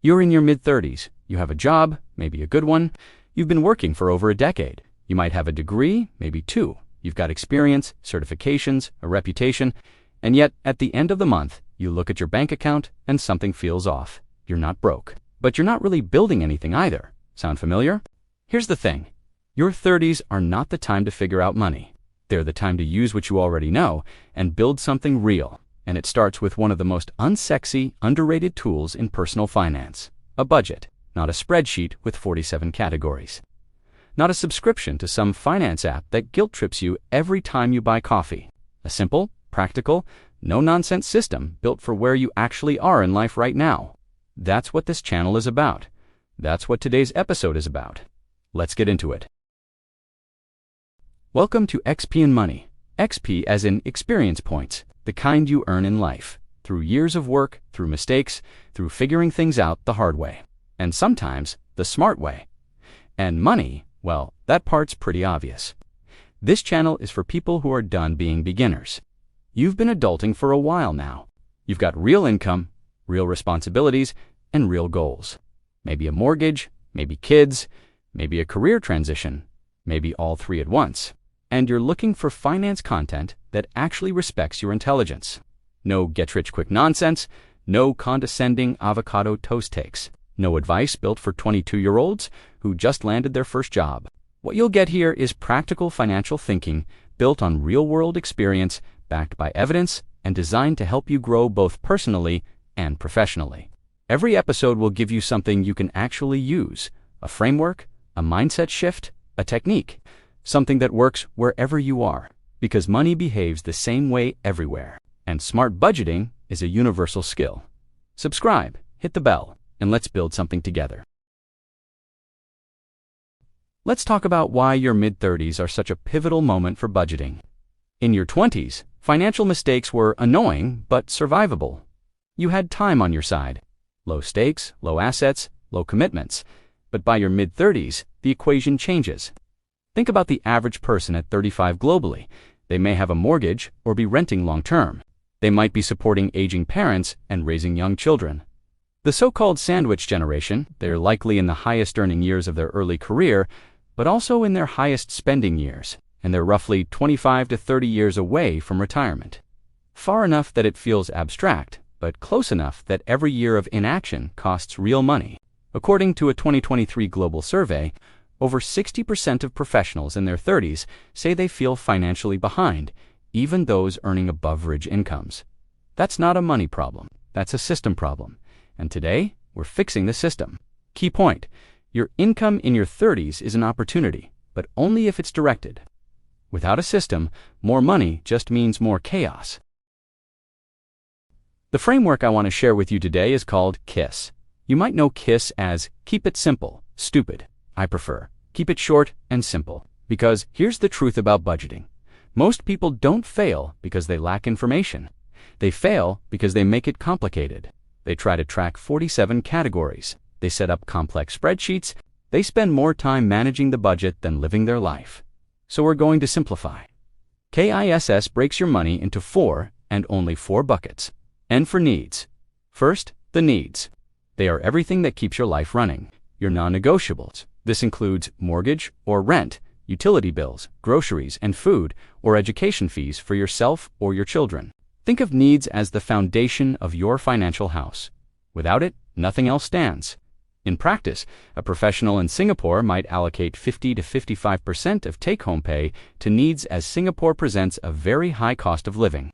You're in your mid-30s. You have a job, maybe a good one. You've been working for over a decade. You might have a degree, maybe two. You've got experience, certifications, a reputation, and yet at the end of the month, you look at your bank account and something feels off. You're not broke, but you're not really building anything either. Sound familiar? Here's the thing. Your 30s are not the time to figure out money. They're the time to use what you already know and build something real. And it starts with one of the most unsexy, underrated tools in personal finance. A budget, not a spreadsheet with 47 categories. Not a subscription to some finance app that guilt trips you every time you buy coffee. A simple, practical, no-nonsense system built for where you actually are in life right now. That's what this channel is about. That's what today's episode is about. Let's get into it. Welcome to XP and Money. XP as in experience points, the kind you earn in life, through years of work, through mistakes, through figuring things out the hard way, and sometimes the smart way. And money, well, that part's pretty obvious. This channel is for people who are done being beginners. You've been adulting for a while now. You've got real income, real responsibilities, and real goals. Maybe a mortgage, maybe kids, maybe a career transition, maybe all three at once. And you're looking for finance content that actually respects your intelligence. No get-rich-quick nonsense, no condescending avocado toast takes, no advice built for 22-year-olds who just landed their first job. What you'll get here is practical financial thinking built on real-world experience, backed by evidence, and designed to help you grow both personally and professionally. Every episode will give you something you can actually use, a framework, a mindset shift, a technique. Something that works wherever you are, because money behaves the same way everywhere, and smart budgeting is a universal skill. Subscribe, hit the bell, and let's build something together. Let's talk about why your mid-30s are such a pivotal moment for budgeting. In your 20s, financial mistakes were annoying but survivable. You had time on your side. Low stakes, low assets, low commitments. But by your mid-30s, the equation changes. Think about the average person at 35 globally. They may have a mortgage or be renting long-term. They might be supporting aging parents and raising young children. The so-called sandwich generation, they're likely in the highest earning years of their early career, but also in their highest spending years, and they're roughly 25 to 30 years away from retirement. Far enough that it feels abstract, but close enough that every year of inaction costs real money. According to a 2023 global survey, over 60% of professionals in their 30s say they feel financially behind, even those earning above-average incomes. That's not a money problem. That's a system problem. And today, we're fixing the system. Key point, your income in your 30s is an opportunity, but only if it's directed. Without a system, more money just means more chaos. The framework I want to share with you today is called KISS. You might know KISS as keep it simple, stupid. I prefer keep it short and simple, because here's the truth about budgeting. Most people don't fail because they lack information. They fail because they make it complicated. They try to track 47 categories. They set up complex spreadsheets. They spend more time managing the budget than living their life. So we're going to simplify. KISS breaks your money into 4 and only 4 buckets. N for needs. First, the needs. They are everything that keeps your life running. Your non-negotiables. This includes mortgage or rent, utility bills, groceries and food, or education fees for yourself or your children. Think of needs as the foundation of your financial house. Without it, nothing else stands. In practice, a professional in Singapore might allocate 50 to 55% of take-home pay to needs as Singapore presents a very high cost of living.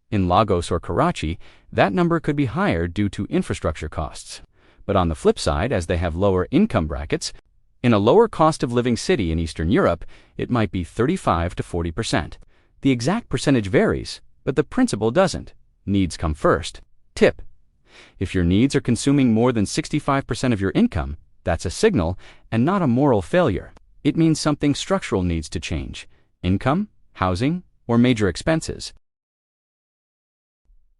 In Lagos or Karachi, that number could be higher due to infrastructure costs. But on the flip side, as they have lower income brackets, in a lower cost of living city in Eastern Europe, it might be 35 to 40%. The exact percentage varies, but the principle doesn't. Needs come first. Tip: if your needs are consuming more than 65% of your income, that's a signal and not a moral failure. It means something structural needs to change: income, housing, or major expenses.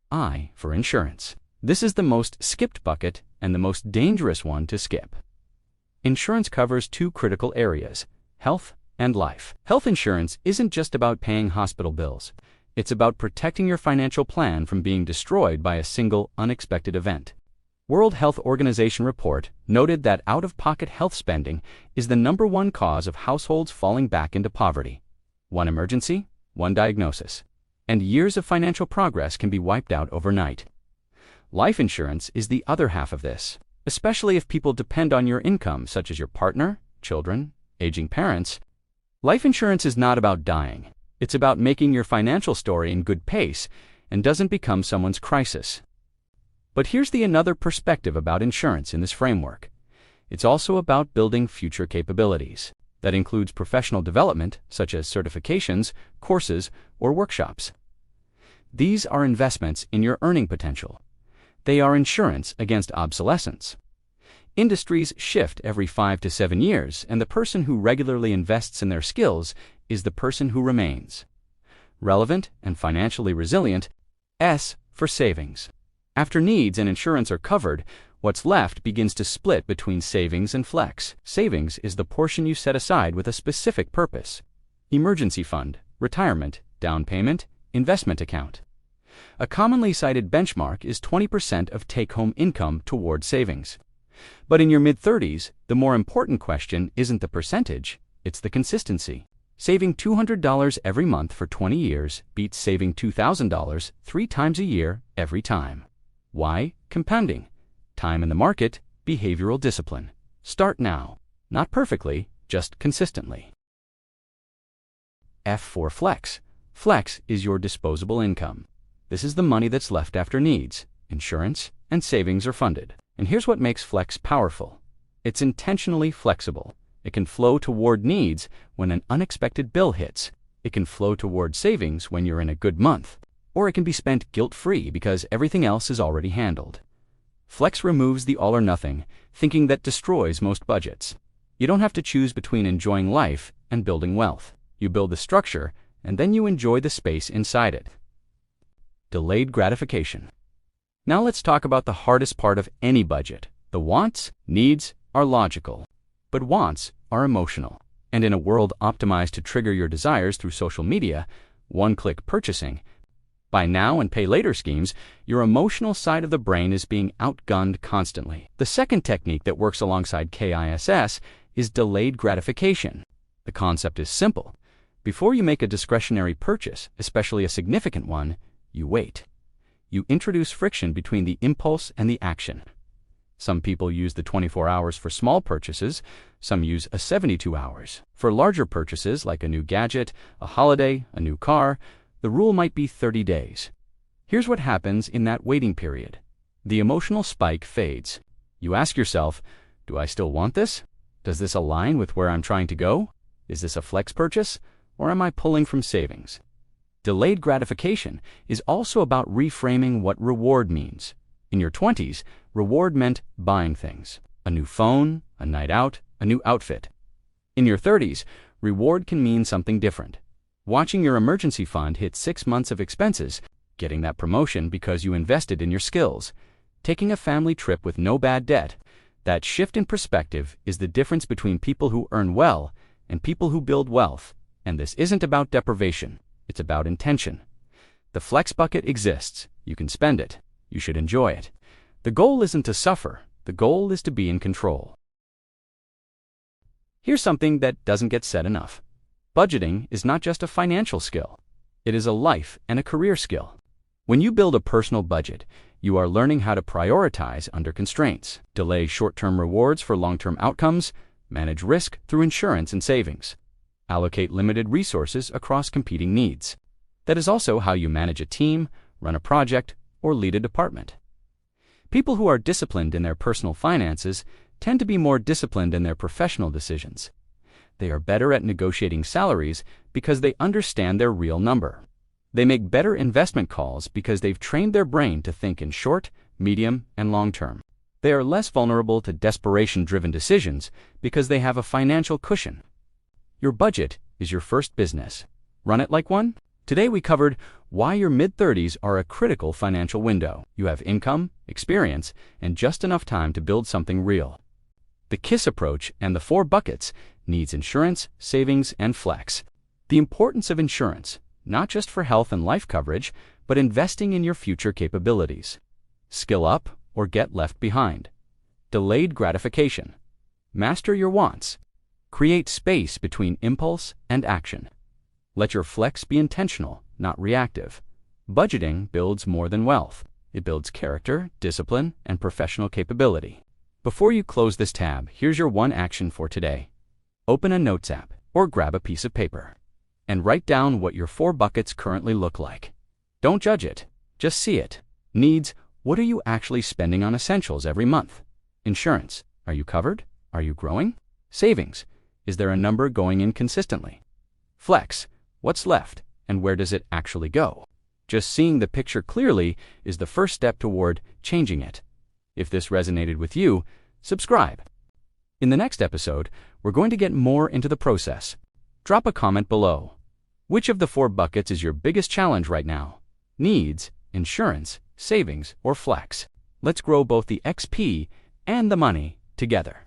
I for insurance. This is the most skipped bucket and the most dangerous one to skip. Insurance covers 2 critical areas: health and life. Health insurance isn't just about paying hospital bills. It's about protecting your financial plan from being destroyed by a single unexpected event. World Health Organization report noted that out-of-pocket health spending is the #1 cause of households falling back into poverty. One emergency, one diagnosis, and years of financial progress can be wiped out overnight. Life insurance is the other half of this, especially if people depend on your income, such as your partner, children, aging parents. Life insurance is not about dying. It's about making your financial story in good pace and doesn't become someone's crisis. But here's another perspective about insurance in this framework. It's also about building future capabilities. That includes professional development, such as certifications, courses, or workshops. These are investments in your earning potential. They are insurance against obsolescence. Industries shift every 5 to 7 years, and the person who regularly invests in their skills is the person who remains relevant and financially resilient. S for savings. After needs and insurance are covered, what's left begins to split between savings and flex. Savings is the portion you set aside with a specific purpose: emergency fund, retirement, down payment, investment account. A commonly cited benchmark is 20% of take-home income toward savings. But in your mid-30s, the more important question isn't the percentage, it's the consistency. Saving $200 every month for 20 years beats saving $2,000 3 times a year every time. Why? Compounding. Time in the market, behavioral discipline. Start now. Not perfectly, just consistently. F for flex. Flex is your disposable income. This is the money that's left after needs, insurance, and savings are funded. And here's what makes flex powerful. It's intentionally flexible. It can flow toward needs when an unexpected bill hits. It can flow toward savings when you're in a good month. Or it can be spent guilt-free because everything else is already handled. Flex removes the all or nothing thinking that destroys most budgets. You don't have to choose between enjoying life and building wealth. You build the structure, and then you enjoy the space inside it. Delayed gratification. Now let's talk about the hardest part of any budget. The wants, needs are logical, but wants are emotional. And in a world optimized to trigger your desires through social media, one-click purchasing, buy now and pay later schemes, your emotional side of the brain is being outgunned constantly. The second technique that works alongside KISS is delayed gratification. The concept is simple. Before you make a discretionary purchase, especially a significant one, you wait. You introduce friction between the impulse and the action. Some people use the 24 hours for small purchases, some use a 72 hours. For larger purchases like a new gadget, a holiday, a new car, the rule might be 30 days. Here's what happens in that waiting period. The emotional spike fades. You ask yourself, do I still want this? Does this align with where I'm trying to go? Is this a flex purchase, or am I pulling from savings? Delayed gratification is also about reframing what reward means. In your 20s, reward meant buying things. A new phone, a night out, a new outfit. In your 30s, reward can mean something different. Watching your emergency fund hit 6 months of expenses, getting that promotion because you invested in your skills, taking a family trip with no bad debt. That shift in perspective is the difference between people who earn well and people who build wealth. And this isn't about deprivation, it's about intention. The flex bucket exists. You can spend it. You should enjoy it. The goal isn't to suffer. The goal is to be in control. Here's something that doesn't get said enough. Budgeting is not just a financial skill. It is a life and a career skill. When you build a personal budget, you are learning how to prioritize under constraints, delay short-term rewards for long-term outcomes, manage risk through insurance and savings, allocate limited resources across competing needs. That is also how you manage a team, run a project, or lead a department. People who are disciplined in their personal finances tend to be more disciplined in their professional decisions. They are better at negotiating salaries because they understand their real number. They make better investment calls because they've trained their brain to think in short, medium, and long term. They are less vulnerable to desperation-driven decisions because they have a financial cushion. Your budget is your first business. Run it like one. Today we covered why your mid-30s are a critical financial window. You have income, experience, and just enough time to build something real. The KISS approach and the 4 buckets needs insurance, savings, and flex. The importance of insurance, not just for health and life coverage, but investing in your future capabilities. Skill up or get left behind. Delayed gratification. Master your wants. Create space between impulse and action. Let your flex be intentional, not reactive. Budgeting builds more than wealth. It builds character, discipline, and professional capability. Before you close this tab, here's your one action for today. Open a notes app or grab a piece of paper and write down what your 4 buckets currently look like. Don't judge it, just see it. Needs, what are you actually spending on essentials every month? Insurance, are you covered? Are you growing? Savings, is there a number going in consistently? Flex, what's left and where does it actually go? Just seeing the picture clearly is the first step toward changing it. If this resonated with you, subscribe. In the next episode, we're going to get more into the process. Drop a comment below. Which of the 4 buckets is your biggest challenge right now? Needs, insurance, savings, or flex? Let's grow both the XP and the money together.